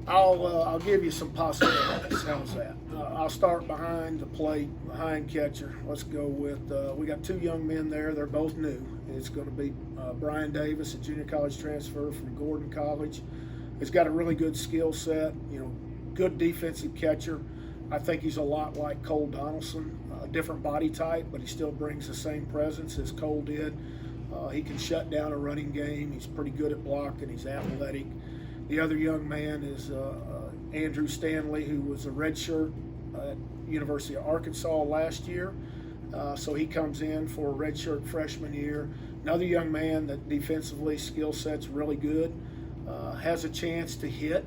I'll give you some possibilities. How's that? I'll start behind the plate, behind catcher. Let's go with we got two young men there. They're both new. It's going to be Brian Davis, a junior college transfer from Gordon College. He's got a really good skill set. Good defensive catcher. I think he's a lot like Cole Donaldson, a different body type, but he still brings the same presence as Cole did. He can shut down a running game. He's pretty good at blocking. He's athletic. The other young man is Andrew Stanley, who was a redshirt at University of Arkansas last year. So he comes in for a redshirt freshman year. Another young man that defensively skill set's really good, has a chance to hit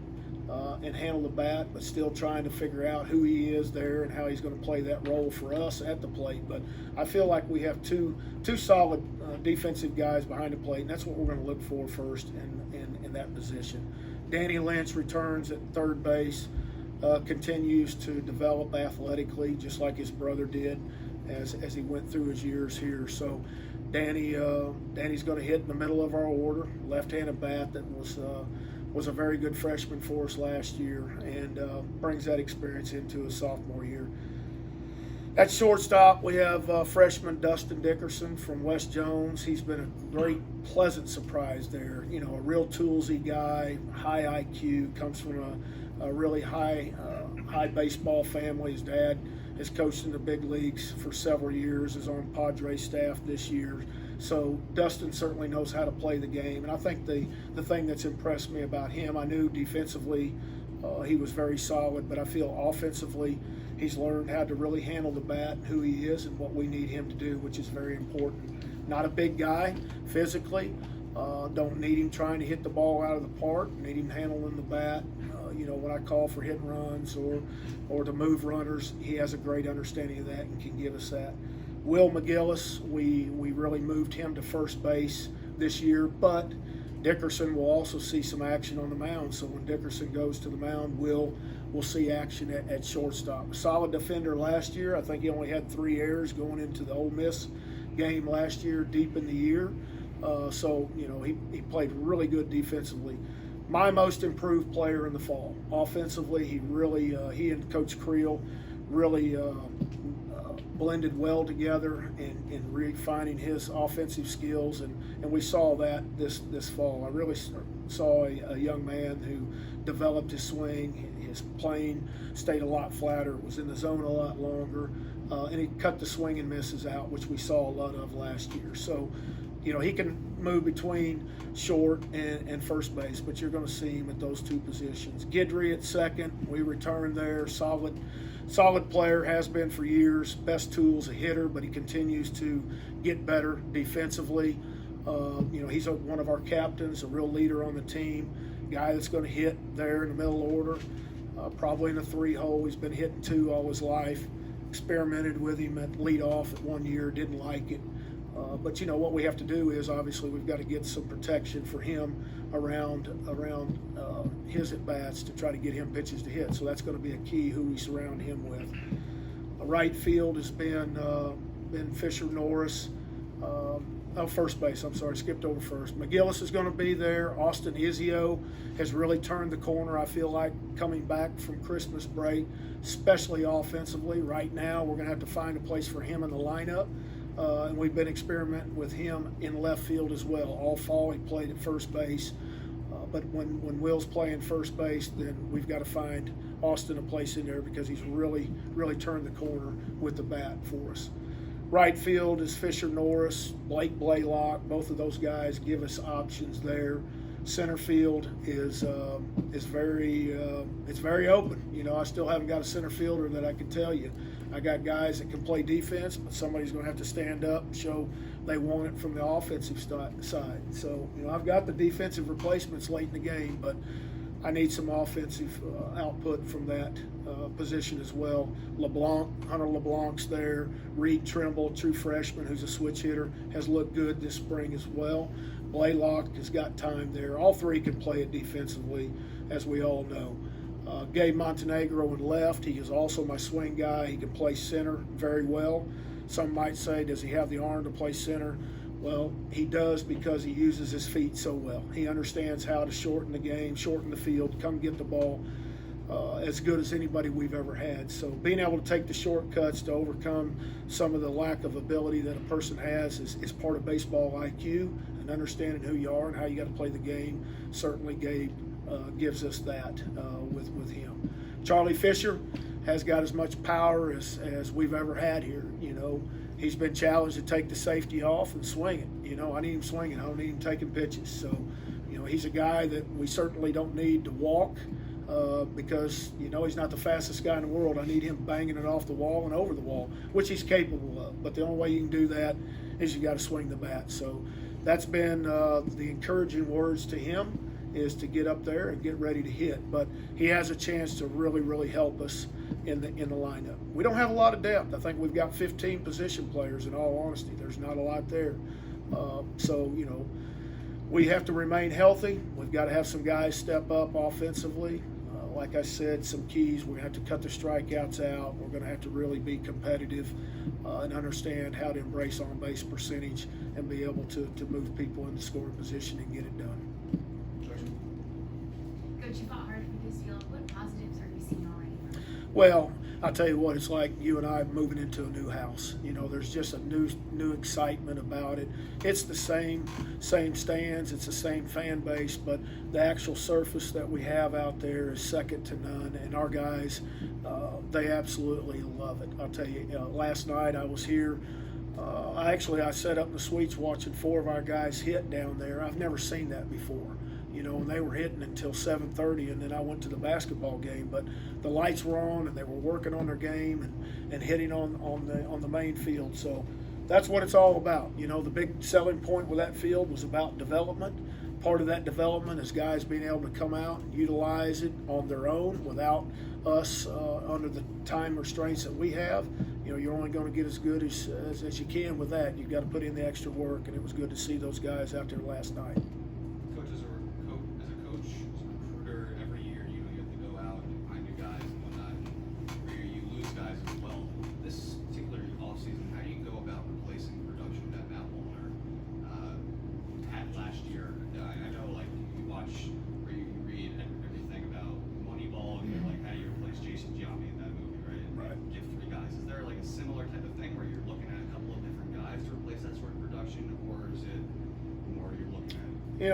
and handle the bat, but still trying to figure out who he is there and how he's going to play that role for us at the plate. But I feel like we have two solid defensive guys behind the plate, and that's what we're going to look for first in that position. Danny Lynch returns at third base, continues to develop athletically, just like his brother did as he went through his years here. So Danny's going to hit in the middle of our order, left-handed bat that was a very good freshman for us last year, and brings that experience into his sophomore year. At shortstop, we have freshman Dustin Dickerson from West Jones. He's been a great, pleasant surprise there. A real toolsy guy, high IQ, comes from a really high baseball family. His dad has coached in the big leagues for several years, is on Padres staff this year. So Dustin certainly knows how to play the game. And I think the thing that's impressed me about him, I knew defensively he was very solid, but I feel offensively he's learned how to really handle the bat and who he is and what we need him to do, which is very important. Not a big guy physically. Don't need him trying to hit the ball out of the park. Need him handling the bat. When I call for hit and runs or to move runners, he has a great understanding of that and can give us that. Will McGillis, we really moved him to first base this year, but Dickerson will also see some action on the mound. So when Dickerson goes to the mound, we'll see action at shortstop. Solid defender last year. I think he only had 3 errors going into the Ole Miss game last year, deep in the year. So he played really good defensively. My most improved player in the fall. Offensively, he and Coach Creel really blended well together in refining his offensive skills, and we saw that this fall. I really saw a young man who developed his swing. His plane stayed a lot flatter, was in the zone a lot longer, and he cut the swing and misses out, which we saw a lot of last year. So he can move between short and first base, but you're going to see him at those two positions. Guidry at second, we returned there. Solid player, has been for years. Best tool's a hitter, but he continues to get better defensively. He's one of our captains, a real leader on the team, guy that's going to hit there in the middle order, probably in a 3-hole. He's been hitting 2 all his life. Experimented with him at leadoff at 1 year, didn't like it. But what we have to do is obviously we've got to get some protection for him around his at-bats to try to get him pitches to hit. So that's going to be a key who we surround him with. Right field has been Fisher Norris. First base, I'm sorry, skipped over first. McGillis is going to be there. Austin Izio has really turned the corner, I feel like, coming back from Christmas break, especially offensively. Right now we're going to have to find a place for him in the lineup. And we've been experimenting with him in left field as well. All fall he played at first base. But when Will's playing first base, then we've got to find Austin a place in there because he's really turned the corner with the bat for us. Right field is Fisher Norris, Blake Blaylock. Both of those guys give us options there. Center field is very open. I still haven't got a center fielder that I can tell you. I got guys that can play defense, but somebody's going to have to stand up and show they want it from the offensive side. So I've got the defensive replacements late in the game, but I need some offensive output from that position as well. Hunter LeBlanc's there. Reed Trimble, true freshman, who's a switch hitter, has looked good this spring as well. Blaylock has got time there. All three can play it defensively, as we all know. Gabe Montenegro in left. He is also my swing guy. He can play center very well. Some might say, does he have the arm to play center? Well, he does because he uses his feet so well. He understands how to shorten the game, shorten the field, come get the ball as good as anybody we've ever had. So being able to take the shortcuts to overcome some of the lack of ability that a person has is part of baseball IQ, and understanding who you are and how you got to play the game. Certainly Gabe gives us that with him. Charlie Fisher has got as much power as we've ever had here. He's been challenged to take the safety off and swing it. I need him swinging. I don't need him taking pitches. So, he's a guy that we certainly don't need to walk because, he's not the fastest guy in the world. I need him banging it off the wall and over the wall, which he's capable of. But the only way you can do that is you got to swing the bat. So that's been the encouraging words to him, is to get up there and get ready to hit. But he has a chance to really, really help us in the lineup. We don't have a lot of depth. I think we've got 15 position players, in all honesty. There's not a lot there. So we have to remain healthy. We've got to have some guys step up offensively. Like I said, some keys. We're going to have to cut the strikeouts out. We're going to have to really be competitive and understand how to embrace on-base percentage and be able to move people into scoring position and get it done. Coach, you fought hard for this field. What positives are you seeing already? Well, I'll tell you what, it's like you and I moving into a new house. There's just a new excitement about it. It's the same stands, it's the same fan base, but the actual surface that we have out there is second to none, and our guys, they absolutely love it. I'll tell you, last night I was here. I sat up in the suites watching 4 of our guys hit down there. I've never seen that before. And they were hitting until 7:30, and then I went to the basketball game. But the lights were on, and they were working on their game and hitting on the main field. So that's what it's all about. The big selling point with that field was about development. Part of that development is guys being able to come out and utilize it on their own without us under the time restraints that we have. You're only going to get as good as you can with that. You've got to put in the extra work, and it was good to see those guys out there last night.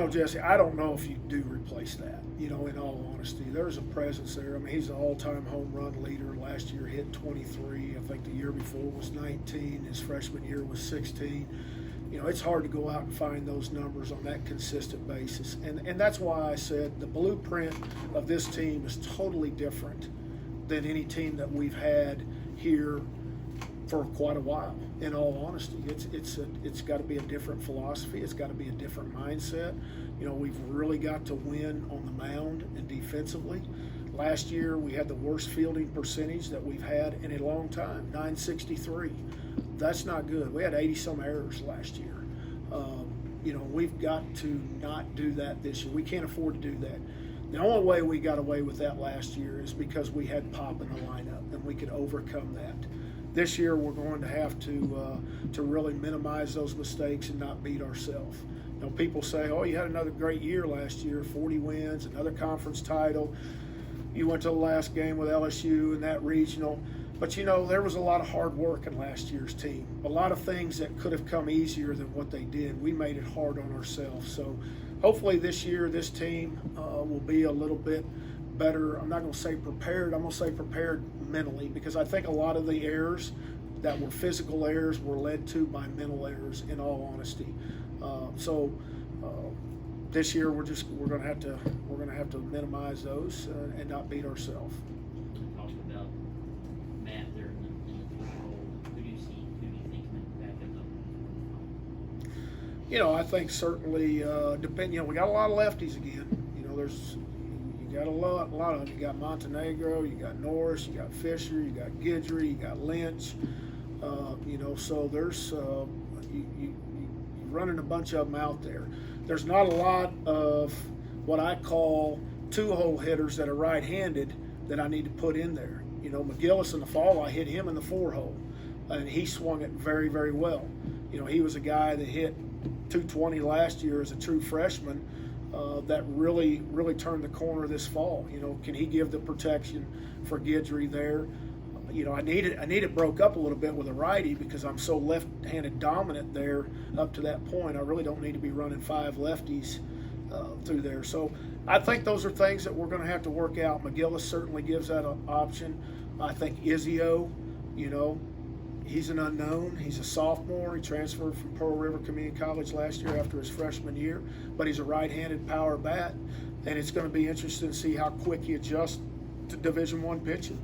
Jesse, I don't know if you do replace that, in all honesty. There's a presence there. I mean, he's an all-time home run leader. Last year hit 23. I think the year before was 19. His freshman year was 16. It's hard to go out and find those numbers on that consistent basis. And that's why I said the blueprint of this team is totally different than any team that we've had here for quite a while. In all honesty, it's got to be a different philosophy. It's got to be a different mindset. We've really got to win on the mound and defensively. Last year we had the worst fielding percentage that we've had in a long time, 963. That's not good. We had 80-some errors last year. We've got to not do that this year. We can't afford to do that. The only way we got away with that last year is because we had pop in the lineup and we could overcome that. This year we're going to have to really minimize those mistakes and not beat ourselves. People say, oh, you had another great year last year, 40 wins, another conference title. You went to the last game with LSU in that regional. But, there was a lot of hard work in last year's team. A lot of things that could have come easier than what they did. We made it hard on ourselves. So hopefully this year this team will be a little bit better. I'm not going to say prepared. I'm going to say prepared mentally, because I think a lot of the errors that were physical errors were led to by mental errors, in all honesty. This year we're going to have to minimize those and not beat ourselves. Talking about Matt there in the fourth role, who do you think can back up? I think certainly we got a lot of lefties again. You got a lot of them. You got Montenegro, you got Norris, you got Fisher, you got Guidry, you got Lynch. So there's you're running a bunch of them out there. There's not a lot of what I call two-hole hitters that are right-handed that I need to put in there. McGillis in the fall, I hit him in the 4-hole, and he swung it very, very well. He was a guy that hit 220 last year as a true freshman. That really turned the corner this fall. You know, can he give the protection for Guidry there? You know, I need it broke up a little bit with a righty because I'm so left-handed dominant there up to that point. I really don't need to be running 5 lefties through there. So I think those are things that we're going to have to work out. McGillis certainly gives that an option. I think Izio, you know, he's an unknown. He's a sophomore. He transferred from Pearl River Community College last year after his freshman year, but he's a right-handed power bat, and it's going to be interesting to see how quick he adjusts to Division I pitching.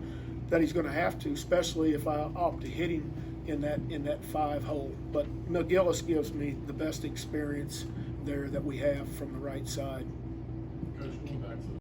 That he's going to have to, especially if I opt to hit him in that 5 hole. But McGillis gives me the best experience there that we have from the right side. Coach, going